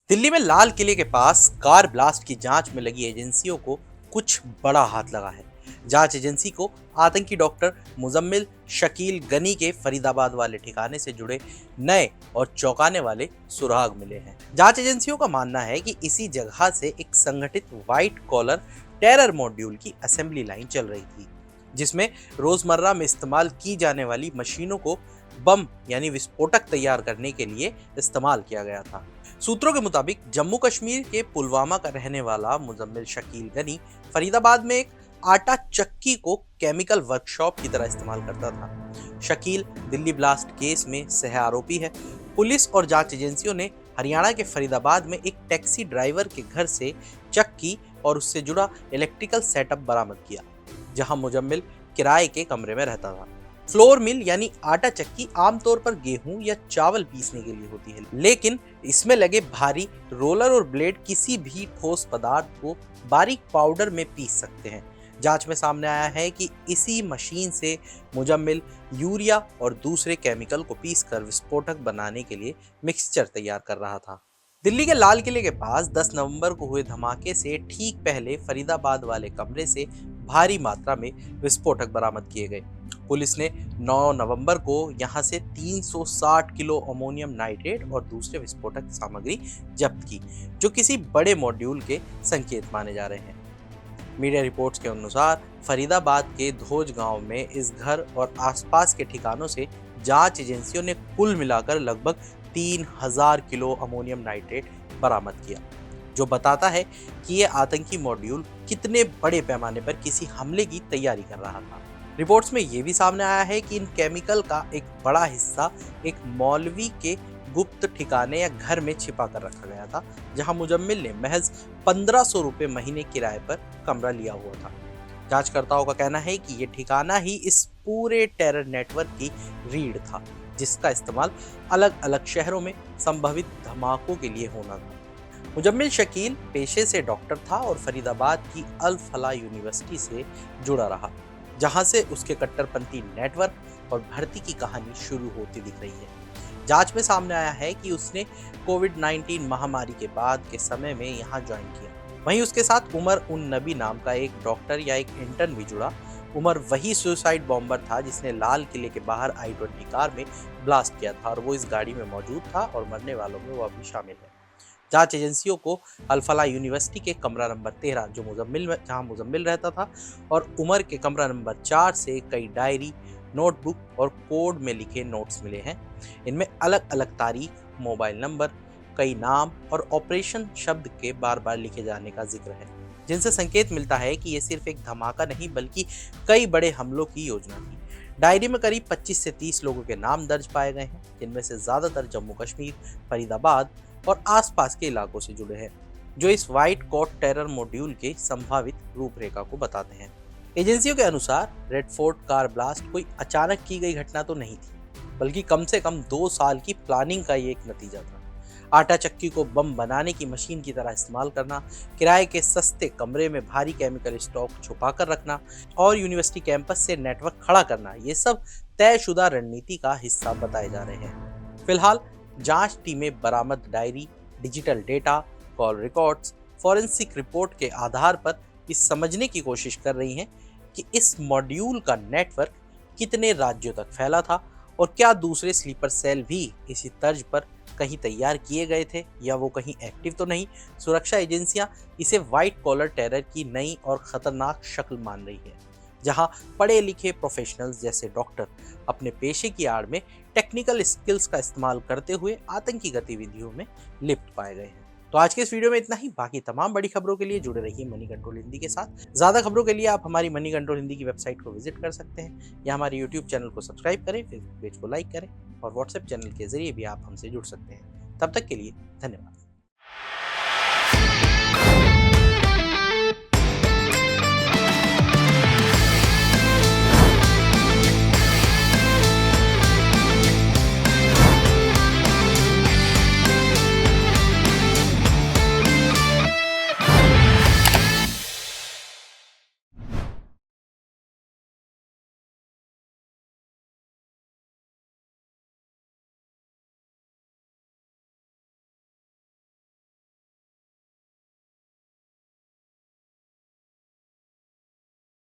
दिल्ली में लाल किले के पास कार ब्लास्ट की जांच में लगी एजेंसियों को कुछ बड़ा हाथ लगा है। जांच एजेंसी को आतंकी डॉक्टर मुजम्मिल शकील गनी के फरीदाबाद वाले ठिकाने से जुड़े नए और चौंकाने वाले सुराग मिले हैं। जांच एजेंसियों का मानना है कि इसी जगह से एक संगठित व्हाइट कॉलर टेरर मॉड्यूल की असेंबली लाइन चल रही थी, जिसमें रोजमर्रा में इस्तेमाल की जाने वाली मशीनों को बम यानी विस्फोटक तैयार करने के लिए इस्तेमाल किया गया था। सूत्रों के मुताबिक जम्मू कश्मीर के पुलवामा का रहने वाला मुजम्मिल शकील गनी फरीदाबाद में एक आटा चक्की को केमिकल वर्कशॉप की तरह इस्तेमाल करता था। शकील दिल्ली ब्लास्ट केस में सह आरोपी है। पुलिस और जांच एजेंसियों ने हरियाणा के फरीदाबाद में एक टैक्सी ड्राइवर के घर से चक्की और उससे जुड़ा इलेक्ट्रिकल सेटअप बरामद किया, जहां मुजम्मिल किराए के कमरे में रहता था। फ्लोर मिल यानी आटा चक्की आमतौर पर गेहूं या चावल पीसने के लिए होती है, लेकिन इसमें लगे भारी रोलर और ब्लेड किसी भी ठोस पदार्थ को बारीक पाउडर में पीस सकते हैं। जांच में सामने आया है कि इसी मशीन से मुजम्मिल यूरिया और दूसरे केमिकल को पीसकर विस्फोटक बनाने के लिए मिक्सचर तैयार कर रहा था। दिल्ली के लाल किले के पास 10 नवंबर को हुए धमाके से ठीक पहले फरीदाबाद वाले कमरे से भारी मात्रा में विस्फोटक बरामद किए गए। पुलिस ने 9 नवंबर को यहां से 360 किलो अमोनियम नाइट्रेट और दूसरे विस्फोटक सामग्री जब्त की, जो किसी बड़े मॉड्यूल के संकेत माने जा रहे हैं। मीडिया रिपोर्ट्स के अनुसार फरीदाबाद के धोज गांव में इस घर और आसपास के ठिकानों से जांच एजेंसियों ने कुल मिलाकर लगभग 3000 किलो अमोनियम नाइट्रेट बरामद किया, जो बताता है कि यह आतंकी मॉड्यूल कितने बड़े पैमाने पर किसी हमले की तैयारी कर रहा था। रिपोर्ट्स में यह भी सामने आया है कि इन केमिकल का एक बड़ा हिस्सा एक मौलवी के गुप्त ठिकाने या घर में छिपा कर रखा गया था, जहां मुजम्मिल ने महज 1500 रुपये महीने किराए पर कमरा लिया हुआ था। जांचकर्ताओं का कहना है कि यह ठिकाना ही इस पूरे टेरर नेटवर्क की रीढ़ था, जिसका इस्तेमाल अलग अलग शहरों में संभावित धमाकों के लिए होना था। मुजम्मिल शकील पेशे से डॉक्टर था और फरीदाबाद की अल फलाह यूनिवर्सिटी से जुड़ा रहा, जहां से उसके कट्टरपंथी नेटवर्क और भर्ती की कहानी शुरू होती दिख रही है। जांच में सामने आया है कि उसने कोविड-19 महामारी के बाद के समय में यहां ज्वाइन किया। वहीं उसके साथ उमर उन नबी नाम का एक डॉक्टर या एक इंटर्न भी जुड़ा। उमर वही सुसाइड बॉम्बर था जिसने लाल किले के बाहर I-20 कार में ब्लास्ट किया था और वो इस गाड़ी में मौजूद था और मरने वालों में वो अभी शामिल है। जांच एजेंसियों को अल फलाह यूनिवर्सिटी के कमरा नंबर 13 जहां मुजम्मिल रहता था और उमर के कमरा नंबर 4 से कई डायरी, नोटबुक और कोड में लिखे नोट्स मिले हैं। इनमें अलग अलग तारीख, मोबाइल नंबर, कई नाम और ऑपरेशन शब्द के बार बार लिखे जाने का जिक्र है, जिनसे संकेत मिलता है कि यह सिर्फ एक धमाका नहीं बल्कि कई बड़े हमलों की योजना थी। डायरी में करीब 25 से 30 लोगों के नाम दर्ज पाए गए हैं, जिनमें से ज्यादातर जम्मू कश्मीर, फरीदाबाद और आसपास के इलाकों से जुड़े हैं, जो इस व्हाइट कोट टेरर मॉड्यूल के संभावित रूपरेखा को बताते हैं। एजेंसियों के अनुसार रेड फोर्ट कार ब्लास्ट कोई अचानक की गई घटना तो नहीं थी, बल्कि कम से कम 2 साल की प्लानिंग का ये एक नतीजा था। आटा चक्की को बम बनाने की मशीन की तरह इस्तेमाल करना, किराए के सस्ते कमरे में भारी केमिकल स्टॉक छुपा कर रखना और यूनिवर्सिटी कैंपस से नेटवर्क खड़ा करना, ये सब तयशुदा रणनीति का हिस्सा बताए जा रहे हैं। फिलहाल जांच टीमें बरामद diary, digital data, call records, forensic report के आधार पर इस समझने की कोशिश कर रही हैं कि इस मॉड्यूल का नेटवर्क कितने राज्यों तक फैला था और क्या दूसरे स्लीपर सेल भी इसी तर्ज पर कहीं तैयार किए गए थे या वो कहीं एक्टिव तो नहीं। सुरक्षा एजेंसियां इसे व्हाइट कॉलर टेरर की नई और खतरनाक शक्ल मान रही है, जहां पढ़े लिखे प्रोफेशनल्स जैसे डॉक्टर अपने पेशे की आड़ में टेक्निकल स्किल्स का इस्तेमाल करते हुए आतंकी गतिविधियों में लिप्त पाए गए हैं। तो आज के इस वीडियो में इतना ही। बाकी तमाम बड़ी खबरों के लिए जुड़े रहिए मनी कंट्रोल हिंदी के साथ। ज्यादा खबरों के लिए आप हमारी मनी कंट्रोल हिंदी की वेबसाइट को विजिट कर सकते हैं या हमारे यूट्यूब चैनल को सब्सक्राइब करें, फेसबुक पेज को लाइक करें और व्हाट्सएप चैनल के जरिए भी आप हमसे जुड़ सकते हैं। तब तक के लिए धन्यवाद।